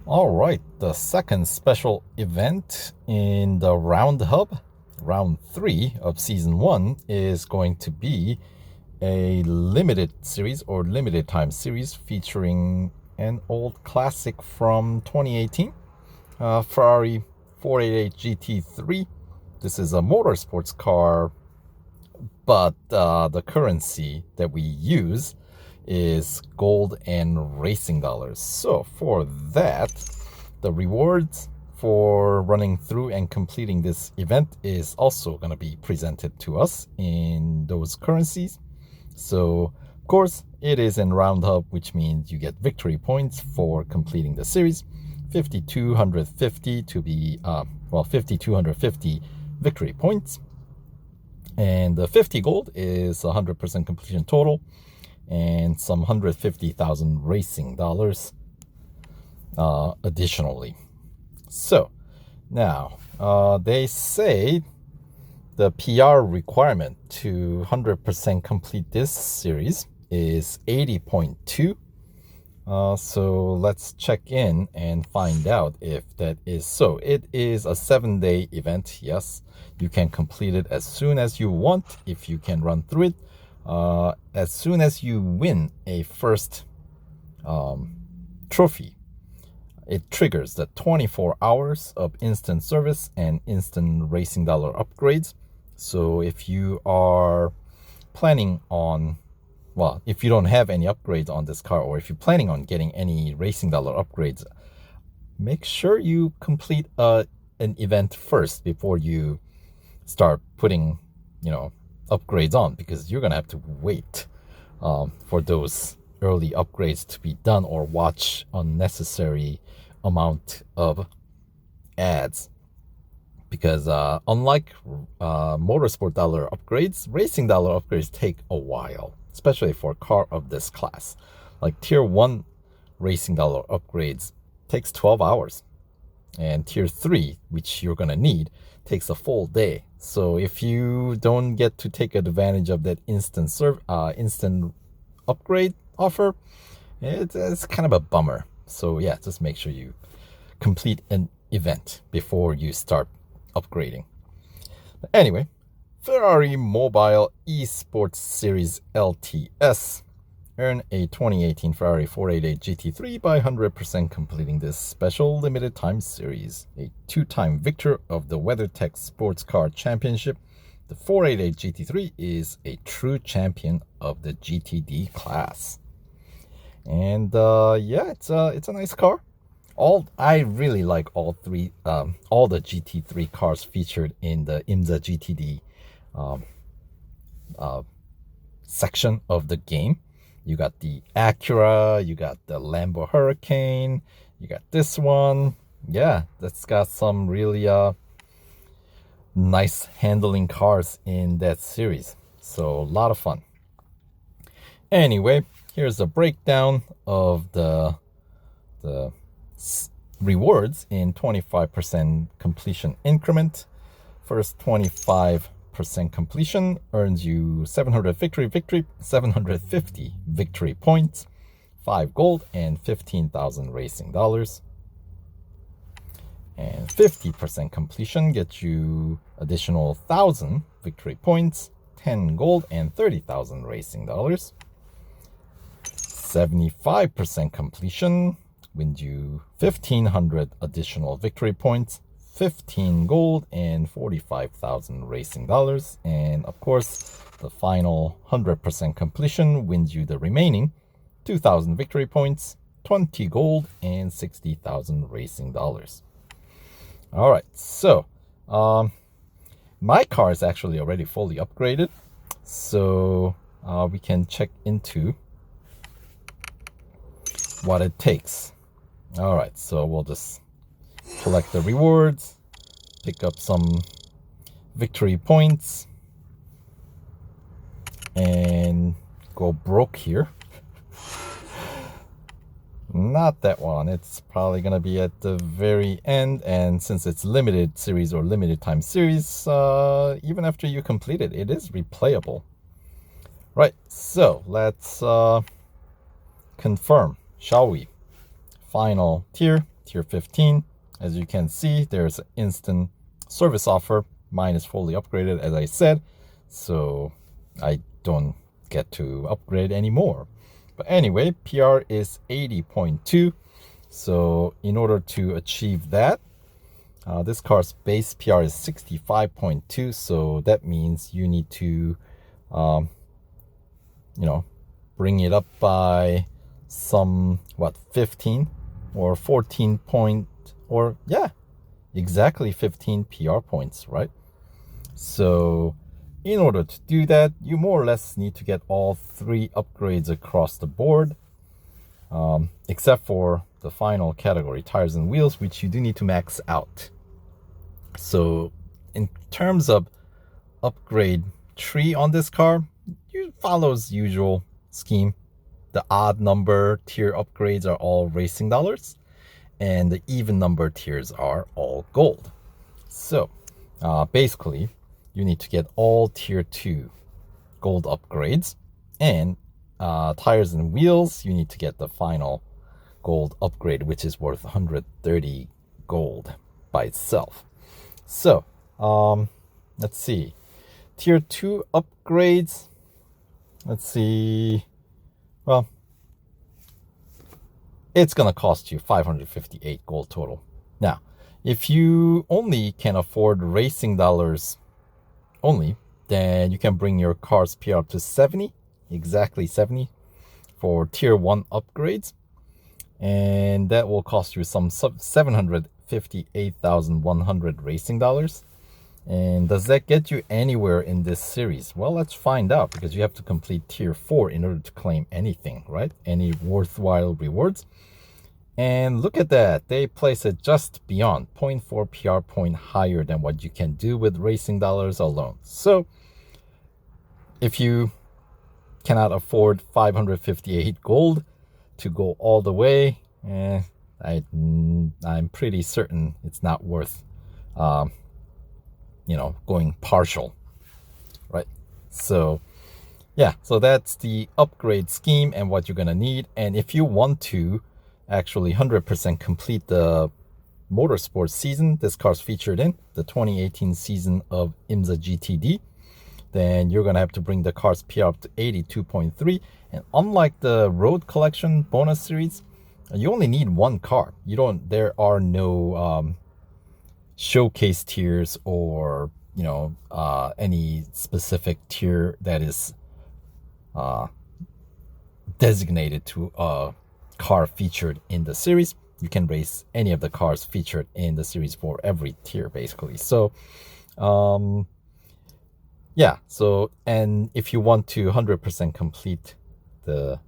All right, the second special event in the Round Hub, Round 3 of Season 1, is going to be a limited series or limited time series featuring an old classic from 2018, Ferrari 488 GT3. This is a motorsports car, but the currency that we use is gold and racing dollars. So for that, the rewards for running through and completing this event is also going to be presented to us in those currencies. So of course it is in Roundhub, which means you get victory points for completing the series. 5250 to be 5250 victory points, and the 50 gold is 100% completion total, and some 150,000 racing dollars additionally. So now they say the PR requirement to 100% complete this series is 80.2. So let's check in and find out if that is so. It is a 7-day event. Yes, you can complete it as soon as you want if you can run through it. As soon as you win a first trophy, it triggers the 24 hours of instant service and instant racing dollar upgrades. So if you are planning on, if you don't have any upgrades on this car, or if you're planning on getting any racing dollar upgrades, make sure you complete an event first before you start putting, upgrades on, because you're gonna have to wait for those early upgrades to be done, or watch unnecessary amount of ads, because unlike motorsport dollar upgrades, racing dollar upgrades take a while, especially for a car of this class. Like tier 1 racing dollar upgrades takes 12 hours, and tier 3, which you're gonna need, takes a full day. So if you don't get to take advantage of that instant upgrade offer, it's kind of a bummer. So yeah, just make sure you complete an event before you start upgrading. But anyway, Ferrari Mobile Esports Series LTS. Earn a 2018 Ferrari 488 GT3 by 100% completing this special limited time series. A 2-time victor of the WeatherTech Sports Car Championship, the 488 GT3 is a true champion of the GTD class. And it's a nice car. I really like all the GT3 cars featured in the IMSA GTD section of the game. You got the Acura, you got the Lambo Hurricane, you got this one. Yeah, that's got some really nice handling cars in that series. So a lot of fun. Anyway, here's a breakdown of the rewards in 25% completion increment. First 25% completion earns you 750 victory points, 5 gold, and 15,000 racing dollars. And 50% completion gets you additional 1,000 victory points, 10 gold, and 30,000 racing dollars. 75% completion wins you 1,500 additional victory points, 15 gold, and 45,000 racing dollars. And of course, the final 100% completion wins you the remaining 2,000 victory points, 20 gold, and 60,000 racing dollars. All right, so my car is actually already fully upgraded, so we can check into what it takes. All right, so we'll just collect the rewards, pick up some victory points, and go broke here. Not that one. It's probably going to be at the very end, and since it's limited series or limited time series, even after you complete it, it is replayable. Right, so let's confirm, shall we? Final tier, tier 15. As you can see, there's an instant service offer. Mine is fully upgraded, as I said, so I don't get to upgrade anymore. But anyway, PR is 80.2. So in order to achieve that, this car's base PR is 65.2. So that means you need to, bring it up by some, 15 or 14 point, or yeah, exactly 15 PR points, right? So in order to do that, you more or less need to get all 3 upgrades across the board, except for the final category, tires and wheels, which you do need to max out. So in terms of upgrade tree on this car, it follows usual scheme. The odd number tier upgrades are all racing dollars, and the even number tiers are all gold. So basically, you need to get all tier 2 gold upgrades, and tires and wheels, you need to get the final gold upgrade, which is worth 130 gold by itself. So let's see, tier 2 upgrades, let's see, well, it's gonna cost you 558 gold total. Now, if you only can afford racing dollars only, then you can bring your car's PR up to 70, exactly 70 for tier 1 upgrades, and that will cost you some 758,100 racing dollars. And does that get you anywhere in this series? Well, let's find out, because you have to complete tier 4 in order to claim anything, right? Any worthwhile rewards. And look at that, they place it just beyond 0.4 PR point higher than what you can do with racing dollars alone. So if you cannot afford 558 gold to go all the way, I'm pretty certain it's not worth going partial, right? So yeah, so that's the upgrade scheme and what you're gonna need. And if you want to actually 100% complete the Motorsport season this car's featured in, the 2018 season of IMSA GTD, then you're gonna have to bring the car's PR up to 82.3. And unlike the Road Collection bonus series, you only need 1 car. There are no showcase tiers or any specific tier that is designated to a car featured in the series. You can race any of the cars featured in the series for every tier, basically. So yeah, so, and if you want to 100% complete the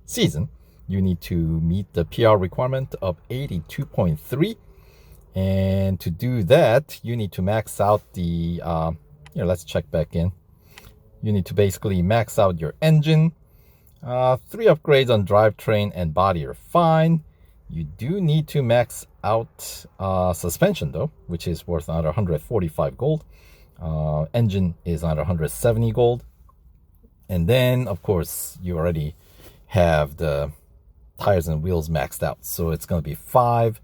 season, you need to meet the PR requirement of 82.3. And to do that, you need to max out the, let's check back in. You need to basically max out your engine. 3 upgrades on drivetrain and body are fine. You do need to max out suspension though, which is worth another 145 gold. Engine is another 170 gold. And then, of course, you already have the tires and wheels maxed out. So it's going to be 5,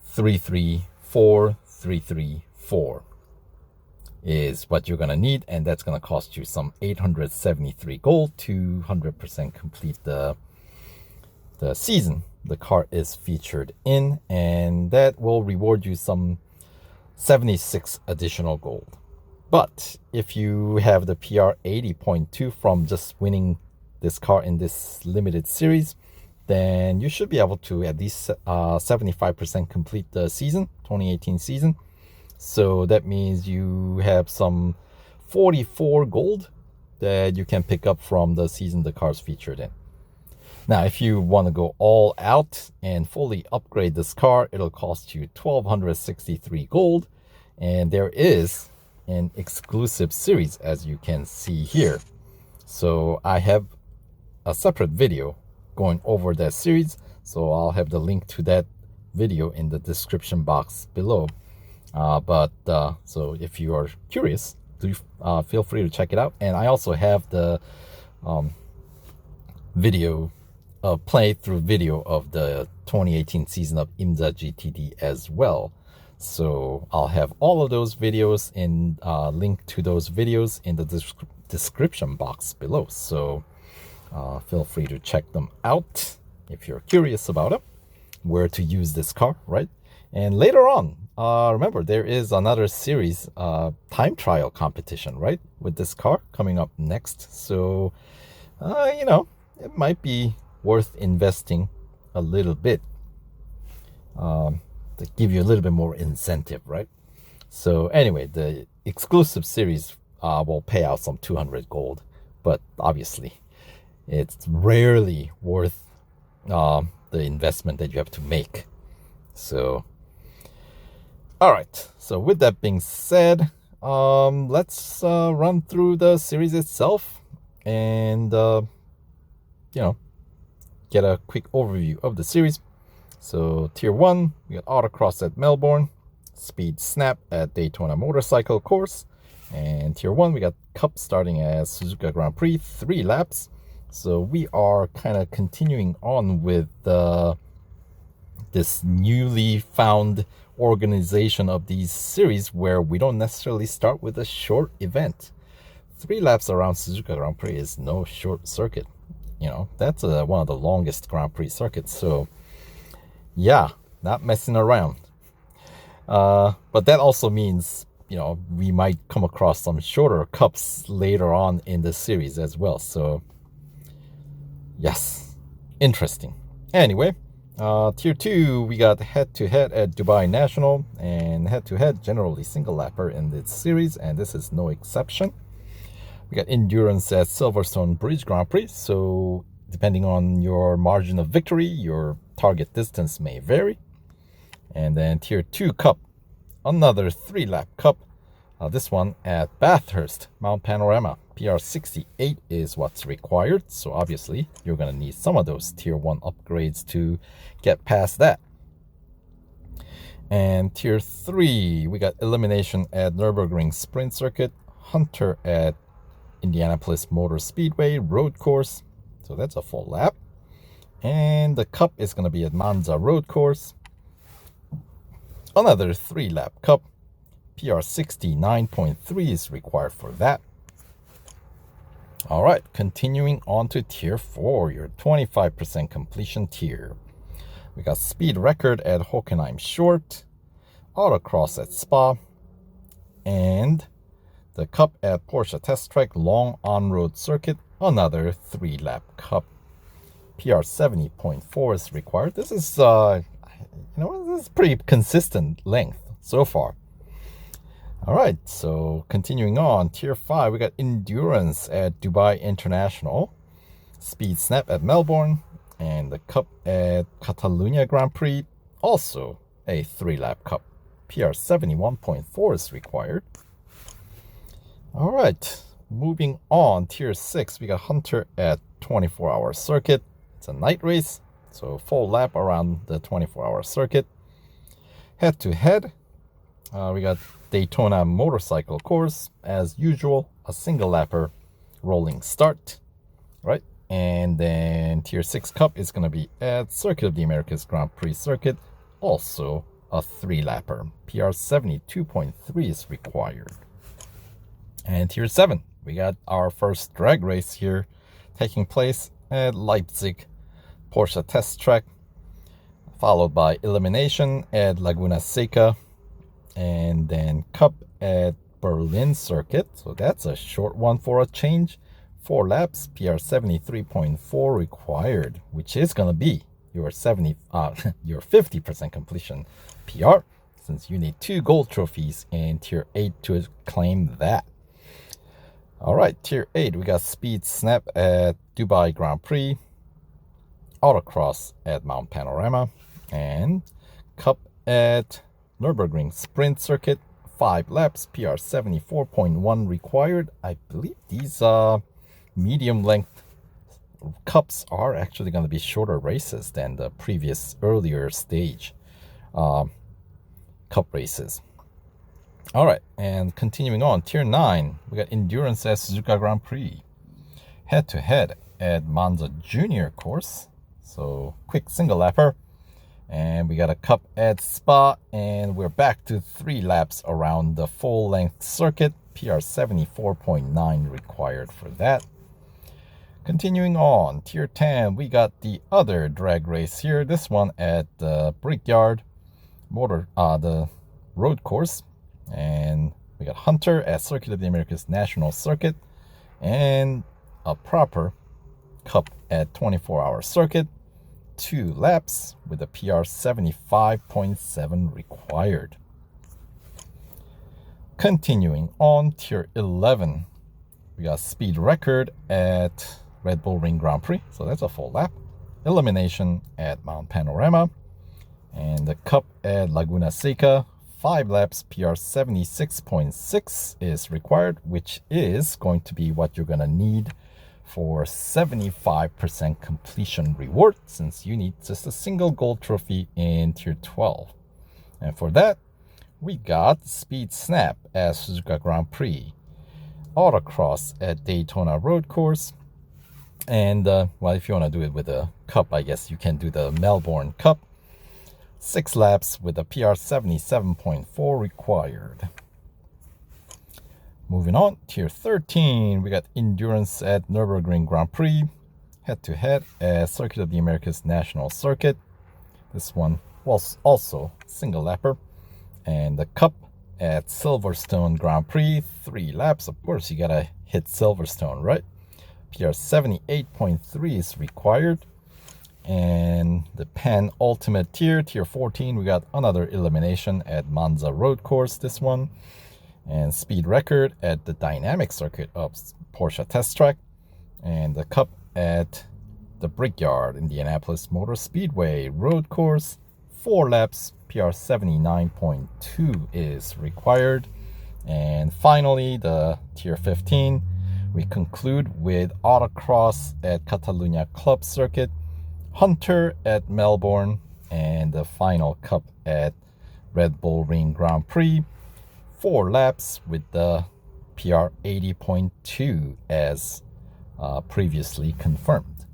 3, 3, 4, 3, 3, 4 is what you're going to need. And that's going to cost you some 873 gold to 100% complete the season the car is featured in. And that will reward you some 76 additional gold. But if you have the PR 80.2 from just winning this car in this limited series, then you should be able to at least 75% complete the season, 2018 season. So that means you have some 44 gold that you can pick up from the season the car's featured in. Now, if you want to go all out and fully upgrade this car, it'll cost you 1,263 gold. And there is an exclusive series, as you can see here. So I have a separate video going over that series. So I'll have the link to that video in the description box below. So if you are curious, do feel free to check it out. And I also have the video a playthrough video of the 2018 season of IMSA GTD as well. So I'll have all of those videos in link to those videos in the description box below. So feel free to check them out if you're curious about it, where to use this car, right? And later on, remember, there is another series, time trial competition, right, with this car coming up next. So, you know, it might be worth investing a little bit to give you a little bit more incentive, right? So anyway, the exclusive series will pay out some 200 gold, but obviously it's rarely worth the investment that you have to make. So all right, so with that being said, let's run through the series itself and you know, get a quick overview of the series. So tier 1, we got autocross at Melbourne, speed snap at Daytona Motorcycle Course, and tier 1 we got cup starting at Suzuka Grand Prix, 3 laps. So we are kind of continuing on with this newly found organization of these series, where we don't necessarily start with a short event. 3 laps around Suzuka Grand Prix is no short circuit. You know, that's one of the longest Grand Prix circuits. So yeah, not messing around. But that also means, you know, we might come across some shorter cups later on in the series as well. So yes, interesting. Anyway, tier 2, we got head-to-head at Dubai National, and head-to-head generally single lapper in this series, and this is no exception. We got endurance at Silverstone Bridge Grand Prix, so depending on your margin of victory, your target distance may vary. And then tier 2 cup, another 3-lap cup. This one at Bathurst Mount Panorama. PR 68 is what's required, so obviously you're going to need some of those tier 1 upgrades to get past that. And tier 3, we got elimination at Nurburgring Sprint Circuit, Hunter at Indianapolis Motor Speedway Road Course, so that's a full lap. And the cup is going to be at Monza Road Course, another 3-lap cup. PR 69.3 is required for that. All right, continuing on to tier 4, your 25% completion tier. We got speed record at Hockenheim Short, autocross at Spa, and the cup at Porsche Test Track Long On-Road Circuit, another 3-lap cup. PR 70.4 is required. This is, you know, this is pretty consistent length so far. All right, so continuing on, tier 5, we got endurance at Dubai International, speed snap at Melbourne, and the cup at Catalonia Grand Prix, also a 3-lap cup. PR 71.4 is required. All right, moving on, tier 6, we got Hunter at 24-hour circuit. It's a night race, so full lap around the 24-hour circuit. Head-to-head, we got Daytona Motorcycle Course, as usual, a single lapper rolling start, right? And then tier 6 cup is going to be at Circuit of the Americas Grand Prix Circuit, also a 3-lapper. PR 72.3 is required. And tier 7, we got our first drag race here taking place at Leipzig Porsche Test Track, followed by elimination at Laguna Seca, and then cup at Berlin Circuit. So that's a short one for a change. 4 laps, PR 73.4 required, which is going to be your 50% completion PR, since you need 2 gold trophies in tier 8 to claim that. All right, tier 8, we got speed snap at Dubai Grand Prix, autocross at Mount Panorama, and cup at Nurburgring Sprint Circuit, 5 laps, PR 74.1 required. I believe these medium length cups are actually going to be shorter races than the previous earlier stage cup races. All right, and continuing on, tier 9, we got endurance at Suzuka Grand Prix, head to head at Monza Junior course, So quick single lapper. And we got a cup at Spa, and we're back to 3 laps around the full length circuit. PR 74.9 required for that. Continuing on, Tier 10, we got the other drag race here. This one at the Brickyard the road course. And we got Hunter at Circuit of the Americas National Circuit. And a proper cup at 24-hour circuit. 2 laps with a PR 75.7 required. Continuing on, Tier 11, we got speed record at Red Bull Ring Grand Prix, so that's a full lap. Elimination at Mount Panorama, and the cup at Laguna Seca, 5 laps, PR 76.6 is required, which is going to be what you're going to need for 75% completion reward, since you need just a single gold trophy in Tier 12. And for that, we got Speed Snap at Suzuka Grand Prix, Autocross at Daytona Road Course, and well, if you want to do it with a cup, I guess you can do the Melbourne Cup. 6 laps with a PR 77.4 required. Moving on, Tier 13, we got Endurance at Nurburgring Grand Prix, head-to-head at Circuit of the Americas National Circuit. This one was also single lapper. And the cup at Silverstone Grand Prix, 3 laps. Of course, you gotta hit Silverstone, right? PR 78.3 is required. And the penultimate tier, Tier 14, we got another elimination at Monza Road Course, this one. And speed record at the dynamic circuit of Porsche Test Track, and the cup at the Brickyard Indianapolis Motor Speedway road course. 4 laps, PR 79.2 is required. And finally, the Tier 15, we conclude with Autocross at Catalunya Club Circuit, Hunter at Melbourne, and the final cup at Red Bull Ring Grand Prix. 4 laps with the PR 80.2 as previously confirmed.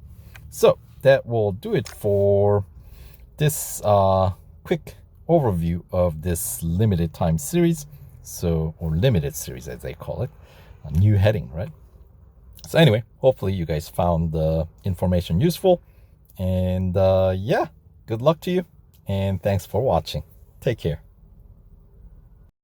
So that will do it for this quick overview of this limited time series, or limited series as they call it, a new heading, right? So anyway, hopefully you guys found the information useful, and yeah, good luck to you, and thanks for watching. Take care.